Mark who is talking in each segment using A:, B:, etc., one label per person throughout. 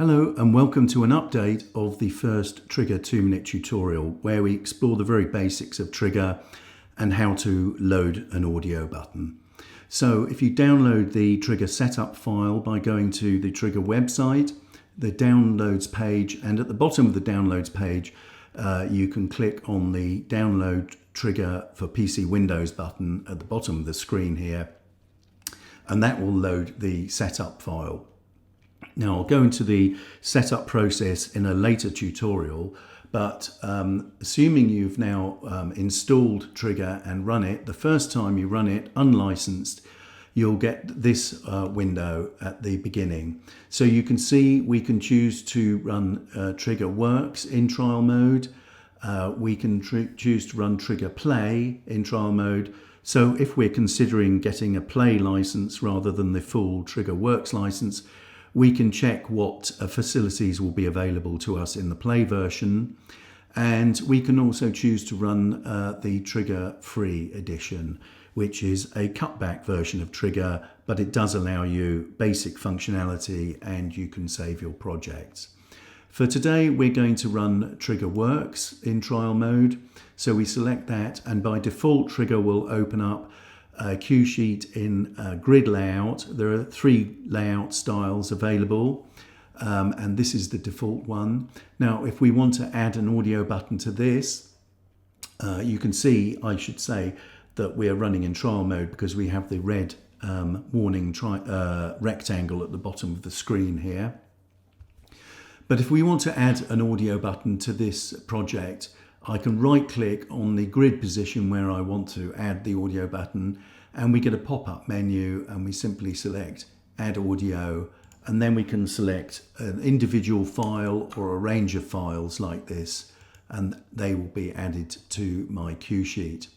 A: Hello and welcome to an update of the first Trigger 2-minute tutorial where we explore the very basics of Trigger and how to load an audio button. So if you download the Trigger setup file by going to the Trigger website, the downloads page, and at the bottom of the downloads page you can click on the download Trigger for PC Windows button at the bottom of the screen here, and that will load the setup file. Now I'll go into the setup process in a later tutorial, but assuming you've now installed Trigger and run it, the first time you run it unlicensed, you'll get this window at the beginning. So you can see we can choose to run Trigger Works in trial mode. We can choose to run Trigger Play in trial mode. So if we're considering getting a Play license rather than the full Trigger Works license, we can check what facilities will be available to us in the Play version, and we can also choose to run the Trigger Free edition, which is a cutback version of Trigger, but it does allow you basic functionality and you can save your projects. For today, we're going to run Trigger Works in trial mode. So we select that, and by default, Trigger will open up a cue sheet in grid layout. There are 3 layout styles available, and this is the default one. Now, if we want to add an audio button to this, you can see, I should say, that we are running in trial mode because we have the red warning rectangle at the bottom of the screen here. But if we want to add an audio button to this project, I can right click on the grid position where I want to add the audio button, and we get a pop-up menu, and we simply select add audio, and then we can select an individual file or a range of files like this, and they will be added to my cue sheet.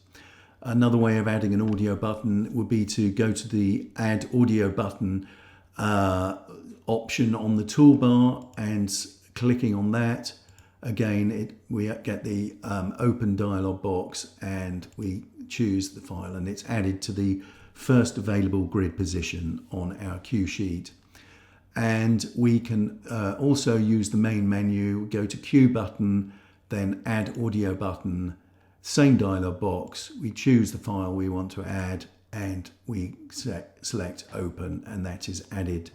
A: Another way of adding an audio button would be to go to the add audio button option on the toolbar and clicking on that. Again, we get the open dialog box, and we choose the file, and it's added to the first available grid position on our cue sheet. And we can also use the main menu, go to cue button, then add audio button, same dialog box, we choose the file we want to add, and we select open, and that is added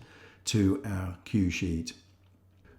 A: to our cue sheet.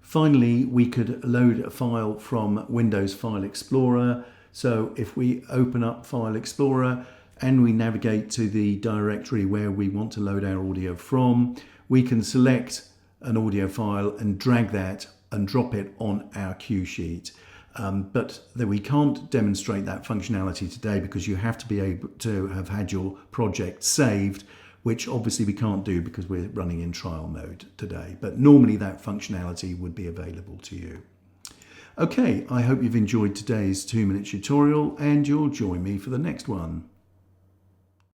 A: Finally, we could load a file from Windows File Explorer. So if we open up File Explorer and we navigate to the directory where we want to load our audio from, we can select an audio file and drag that and drop it on our cue sheet. But we can't demonstrate that functionality today because you have to be able to have had your project saved, which obviously we can't do because we're running in trial mode today. But normally that functionality would be available to you. Okay, I hope you've enjoyed today's 2-minute tutorial, and you'll join me for the next one.